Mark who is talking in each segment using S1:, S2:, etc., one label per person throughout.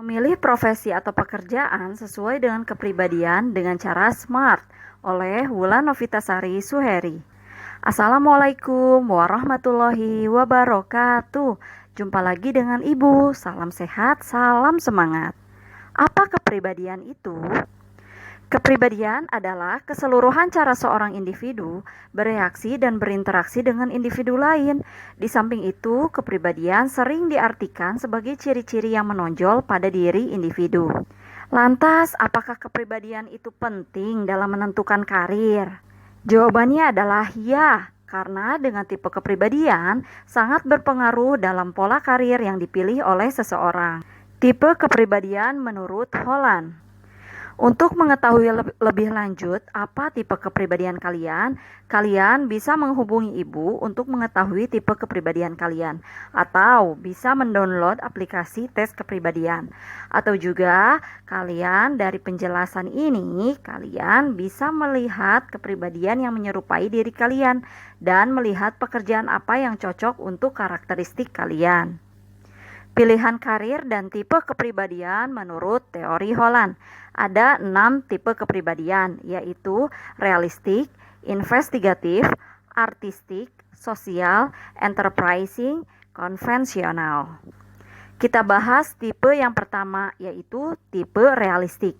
S1: Memilih profesi atau pekerjaan sesuai dengan kepribadian dengan cara SMART oleh Wulan Novitasari Suheri. Assalamualaikum warahmatullahi wabarakatuh. Jumpa lagi dengan Ibu. Salam sehat, salam semangat. Apa kepribadian itu? Kepribadian adalah keseluruhan cara seorang individu bereaksi dan berinteraksi dengan individu lain. Di samping itu, kepribadian sering diartikan sebagai ciri-ciri yang menonjol pada diri individu. Lantas, apakah kepribadian itu penting dalam menentukan karir? Jawabannya adalah ya, karena dengan tipe kepribadian sangat berpengaruh dalam pola karir yang dipilih oleh seseorang. Tipe kepribadian menurut Holland. Untuk mengetahui lebih lanjut apa tipe kepribadian kalian, kalian bisa menghubungi Ibu untuk mengetahui tipe kepribadian kalian, atau bisa mendownload aplikasi tes kepribadian. Atau juga kalian dari penjelasan ini, kalian bisa melihat kepribadian yang menyerupai diri kalian dan melihat pekerjaan apa yang cocok untuk karakteristik kalian. Pilihan karir dan tipe kepribadian menurut teori Holland. Ada 6 tipe kepribadian, yaitu realistik, investigatif, artistik, sosial, enterprising, konvensional. Kita bahas tipe yang pertama, yaitu tipe realistik.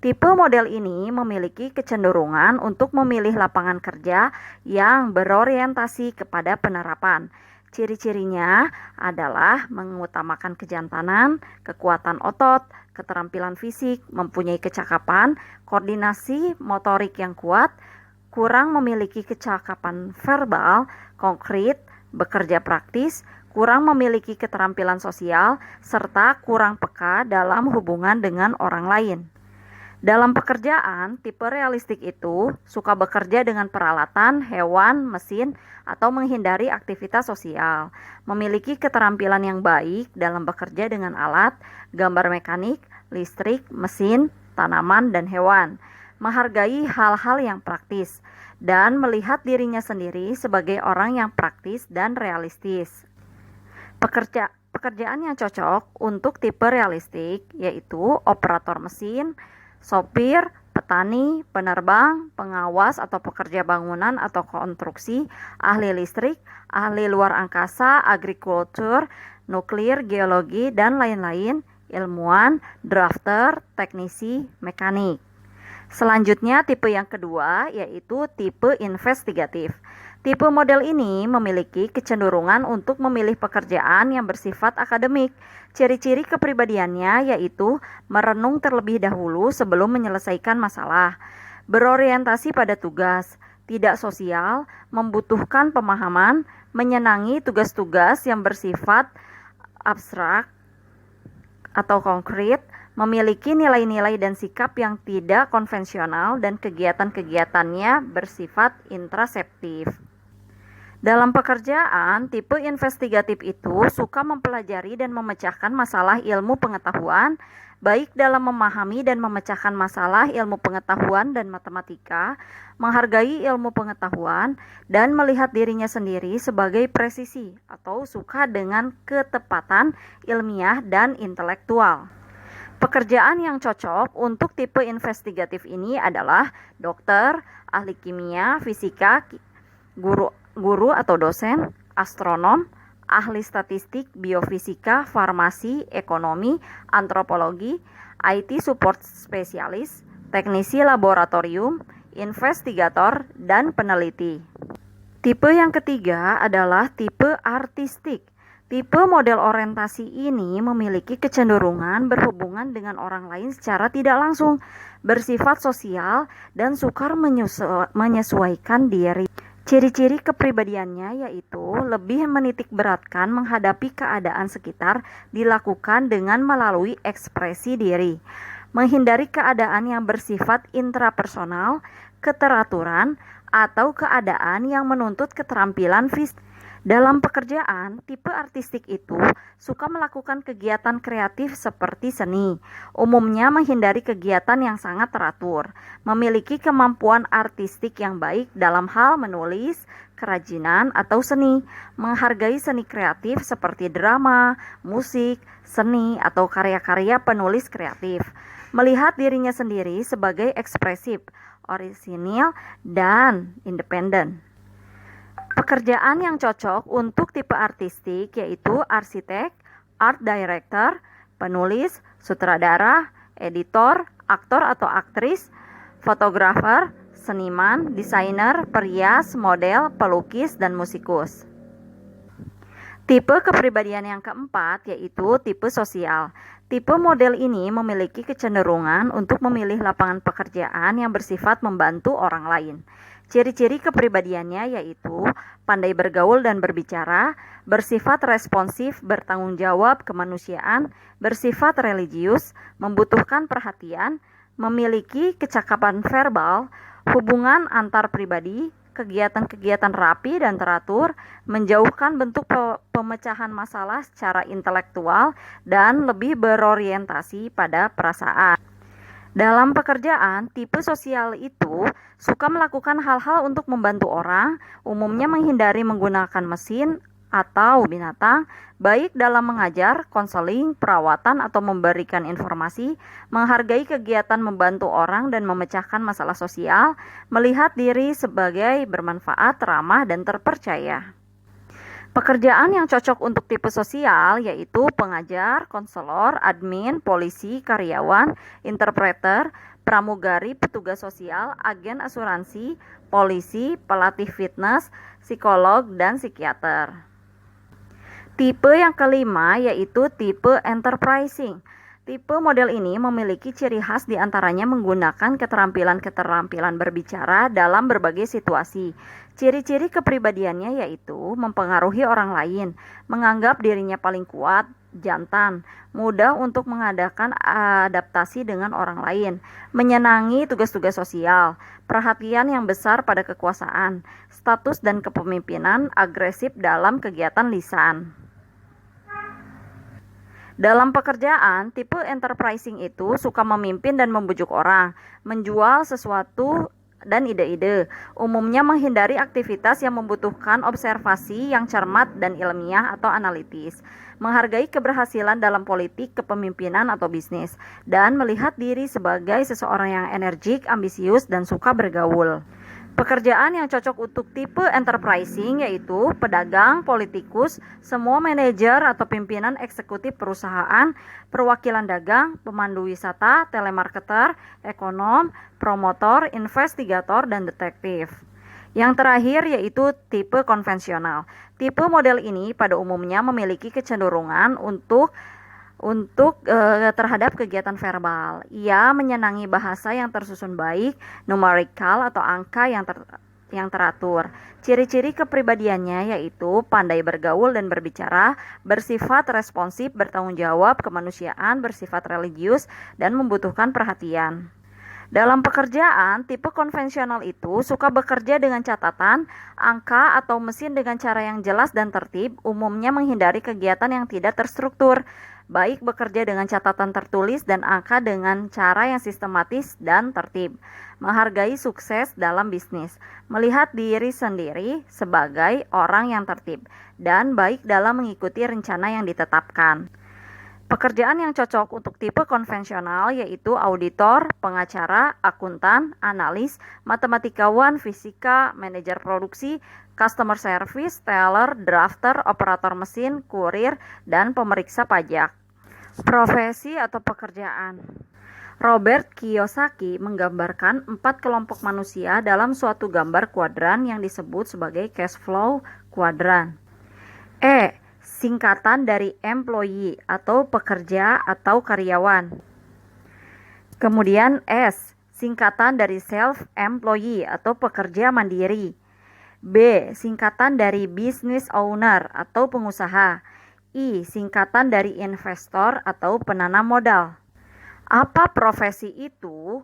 S1: Tipe model ini memiliki kecenderungan untuk memilih lapangan kerja yang berorientasi kepada penerapan. Ciri-cirinya adalah mengutamakan kejantanan, kekuatan otot, keterampilan fisik, mempunyai kecakapan, koordinasi motorik yang kuat, kurang memiliki kecakapan verbal, konkret, bekerja praktis, kurang memiliki keterampilan sosial, serta kurang peka dalam hubungan dengan orang lain. Dalam pekerjaan, tipe realistik itu suka bekerja dengan peralatan, hewan, mesin, atau menghindari aktivitas sosial. Memiliki keterampilan yang baik dalam bekerja dengan alat, gambar mekanik, listrik, mesin, tanaman, dan hewan. Menghargai hal-hal yang praktis, dan melihat dirinya sendiri sebagai orang yang praktis dan realistis. Pekerjaan yang cocok untuk tipe realistik yaitu operator mesin, sopir, petani, penerbang, pengawas atau pekerja bangunan atau konstruksi, ahli listrik, ahli luar angkasa, agrikultur, nuklir, geologi, dan lain-lain, ilmuwan, drafter, teknisi, mekanik. Selanjutnya tipe yang kedua yaitu tipe investigatif. Tipe model ini memiliki kecenderungan untuk memilih pekerjaan yang bersifat akademik. Ciri-ciri kepribadiannya yaitu merenung terlebih dahulu sebelum menyelesaikan masalah, berorientasi pada tugas, tidak sosial, membutuhkan pemahaman, menyenangi tugas-tugas yang bersifat abstrak atau konkret, memiliki nilai-nilai dan sikap yang tidak konvensional dan kegiatan-kegiatannya bersifat introseptif. Dalam pekerjaan, tipe investigatif itu suka mempelajari dan memecahkan masalah ilmu pengetahuan, baik dalam memahami dan memecahkan masalah ilmu pengetahuan dan matematika, menghargai ilmu pengetahuan, dan melihat dirinya sendiri sebagai presisi atau suka dengan ketepatan ilmiah dan intelektual. Pekerjaan yang cocok untuk tipe investigatif ini adalah dokter, ahli kimia, fisika, guru atau dosen, astronom, ahli statistik, biofisika, farmasi, ekonomi, antropologi, IT support spesialis, teknisi laboratorium, investigator, dan peneliti. Tipe yang ketiga adalah tipe artistik. Tipe model orientasi ini memiliki kecenderungan berhubungan dengan orang lain secara tidak langsung, bersifat sosial, dan sukar menyesuaikan diri. Ciri-ciri kepribadiannya yaitu lebih menitik beratkan menghadapi keadaan sekitar dilakukan dengan melalui ekspresi diri, menghindari keadaan yang bersifat intrapersonal, keteraturan, atau keadaan yang menuntut keterampilan fisik. Dalam pekerjaan, tipe artistik itu suka melakukan kegiatan kreatif seperti seni, umumnya menghindari kegiatan yang sangat teratur, memiliki kemampuan artistik yang baik dalam hal menulis, kerajinan, atau seni, menghargai seni kreatif seperti drama, musik, seni, atau karya-karya penulis kreatif, melihat dirinya sendiri sebagai ekspresif, orisinil, dan independen. Pekerjaan yang cocok untuk tipe artistik yaitu arsitek, art director, penulis, sutradara, editor, aktor atau aktris, fotografer, seniman, desainer, perias, model, pelukis, dan musikus. Tipe kepribadian yang keempat yaitu tipe sosial. Tipe model ini memiliki kecenderungan untuk memilih lapangan pekerjaan yang bersifat membantu orang lain. Ciri-ciri kepribadiannya yaitu pandai bergaul dan berbicara, bersifat responsif, bertanggung jawab kemanusiaan, bersifat religius, membutuhkan perhatian, memiliki kecakapan verbal, hubungan antar pribadi, kegiatan-kegiatan rapi dan teratur, menjauhkan bentuk pemecahan masalah secara intelektual, dan lebih berorientasi pada perasaan. Dalam pekerjaan, tipe sosial itu suka melakukan hal-hal untuk membantu orang, umumnya menghindari menggunakan mesin atau binatang, baik dalam mengajar, konseling, perawatan, atau memberikan informasi, menghargai kegiatan membantu orang dan memecahkan masalah sosial, melihat diri sebagai bermanfaat, ramah, dan terpercaya. Pekerjaan yang cocok untuk tipe sosial yaitu pengajar, konselor, admin, polisi, karyawan, interpreter, pramugari, petugas sosial, agen asuransi, polisi, pelatih fitness, psikolog, dan psikiater. Tipe yang kelima yaitu tipe enterprising. Tipe model ini memiliki ciri khas diantaranya menggunakan keterampilan-keterampilan berbicara dalam berbagai situasi. Ciri-ciri kepribadiannya yaitu mempengaruhi orang lain, menganggap dirinya paling kuat, jantan, mudah untuk mengadakan adaptasi dengan orang lain, menyenangi tugas-tugas sosial, perhatian yang besar pada kekuasaan, status dan kepemimpinan, agresif dalam kegiatan lisan. Dalam pekerjaan, tipe enterprising itu suka memimpin dan membujuk orang, menjual sesuatu dan ide-ide, umumnya menghindari aktivitas yang membutuhkan observasi yang cermat dan ilmiah atau analitis, menghargai keberhasilan dalam politik, kepemimpinan, atau bisnis, dan melihat diri sebagai seseorang yang energik, ambisius, dan suka bergaul. Pekerjaan yang cocok untuk tipe enterprising yaitu pedagang, politikus, semua manajer atau pimpinan eksekutif perusahaan, perwakilan dagang, pemandu wisata, telemarketer, ekonom, promotor, investigator, dan detektif. Yang terakhir yaitu tipe konvensional. Tipe model ini pada umumnya memiliki kecenderungan untuk terhadap kegiatan verbal. Ia menyenangi bahasa yang tersusun baik, numerikal atau angka yang teratur. Ciri-ciri kepribadiannya yaitu pandai bergaul dan berbicara, bersifat responsif, bertanggung jawab kemanusiaan, bersifat religius, dan membutuhkan perhatian. Dalam pekerjaan, tipe konvensional itu suka bekerja dengan catatan, angka, atau mesin dengan cara yang jelas dan tertib, umumnya menghindari kegiatan yang tidak terstruktur, baik bekerja dengan catatan tertulis dan angka dengan cara yang sistematis dan tertib, menghargai sukses dalam bisnis, melihat diri sendiri sebagai orang yang tertib, dan baik dalam mengikuti rencana yang ditetapkan. Pekerjaan yang cocok untuk tipe konvensional yaitu auditor, pengacara, akuntan, analis, matematikawan, fisika, manajer produksi, customer service, teller, drafter, operator mesin, kurir, dan pemeriksa pajak. Profesi atau pekerjaan. Robert Kiyosaki menggambarkan 4 kelompok manusia dalam suatu gambar kuadran yang disebut sebagai cash flow kuadran. Singkatan dari employee atau pekerja atau karyawan. Kemudian S, singkatan dari self-employee atau pekerja mandiri. B, singkatan dari business owner atau pengusaha. I, singkatan dari investor atau penanam modal. Apa profesi itu?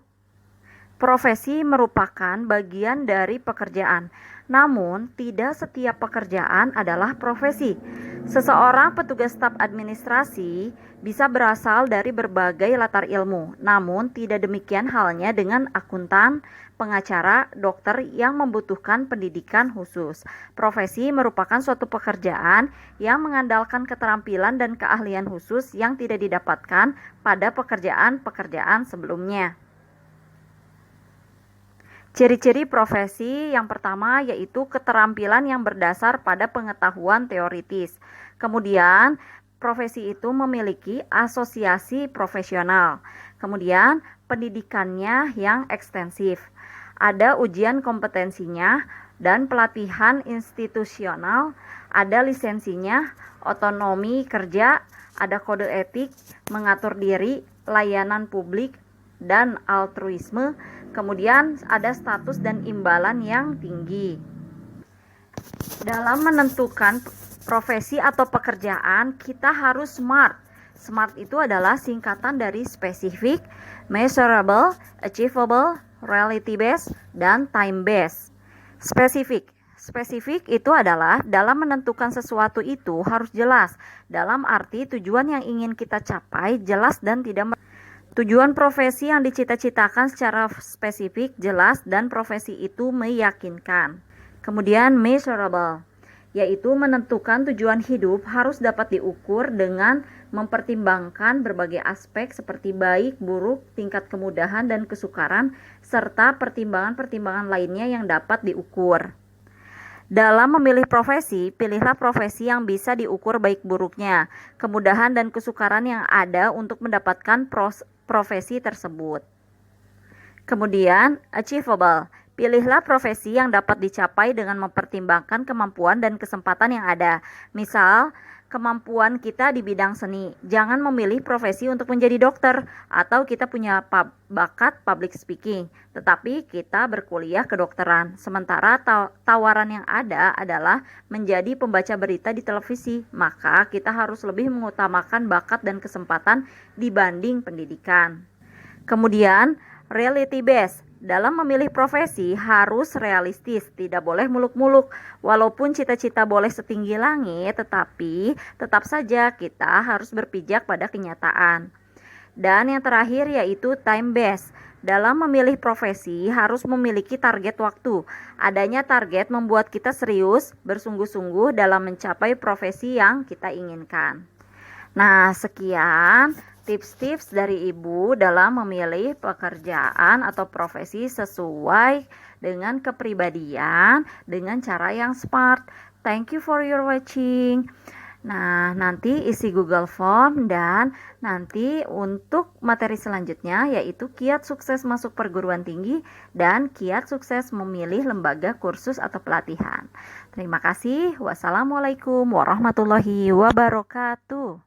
S1: Profesi merupakan bagian dari pekerjaan, namun tidak setiap pekerjaan adalah profesi. Seseorang petugas staf administrasi bisa berasal dari berbagai latar ilmu, namun tidak demikian halnya dengan akuntan, pengacara, dokter yang membutuhkan pendidikan khusus. Profesi merupakan suatu pekerjaan yang mengandalkan keterampilan dan keahlian khusus yang tidak didapatkan pada pekerjaan-pekerjaan sebelumnya. Ciri-ciri profesi yang pertama yaitu keterampilan yang berdasar pada pengetahuan teoritis. Kemudian, profesi itu memiliki asosiasi profesional. Kemudian, pendidikannya yang ekstensif. Ada ujian kompetensinya dan pelatihan institusional, ada lisensinya, otonomi kerja, ada kode etik, mengatur diri, layanan publik, dan altruisme. Kemudian ada status dan imbalan yang tinggi. Dalam menentukan profesi atau pekerjaan, kita harus SMART. SMART itu adalah singkatan dari specific, measurable, achievable, reality based, dan time based. Spesifik itu adalah dalam menentukan sesuatu itu harus jelas, dalam arti tujuan yang ingin kita capai jelas dan tidak tujuan profesi yang dicita-citakan secara spesifik, jelas, dan profesi itu meyakinkan. Kemudian measurable, yaitu menentukan tujuan hidup harus dapat diukur dengan mempertimbangkan berbagai aspek seperti baik, buruk, tingkat kemudahan dan kesukaran, serta pertimbangan-pertimbangan lainnya yang dapat diukur. Dalam memilih profesi, pilihlah profesi yang bisa diukur baik buruknya, kemudahan dan kesukaran yang ada untuk mendapatkan profesi tersebut. Kemudian, achievable. Pilihlah profesi yang dapat dicapai dengan mempertimbangkan kemampuan dan kesempatan yang ada. Misal, kemampuan kita di bidang seni. Jangan memilih profesi untuk menjadi dokter atau kita punya bakat public speaking, tetapi kita berkuliah kedokteran. Sementara tawaran yang ada adalah menjadi pembaca berita di televisi, maka kita harus lebih mengutamakan bakat dan kesempatan dibanding pendidikan. Kemudian, reality based. Dalam memilih profesi harus realistis, tidak boleh muluk-muluk. Walaupun cita-cita boleh setinggi langit, tetapi tetap saja kita harus berpijak pada kenyataan. Dan yang terakhir yaitu time based. Dalam memilih profesi harus memiliki target waktu. Adanya target membuat kita serius, bersungguh-sungguh dalam mencapai profesi yang kita inginkan. Nah, sekian tips-tips dari Ibu dalam memilih pekerjaan atau profesi sesuai dengan kepribadian dengan cara yang smart. Thank you for your watching. Nah, nanti isi Google Form dan nanti untuk materi selanjutnya yaitu kiat sukses masuk perguruan tinggi dan kiat sukses memilih lembaga kursus atau pelatihan. Terima kasih. Wassalamualaikum warahmatullahi wabarakatuh.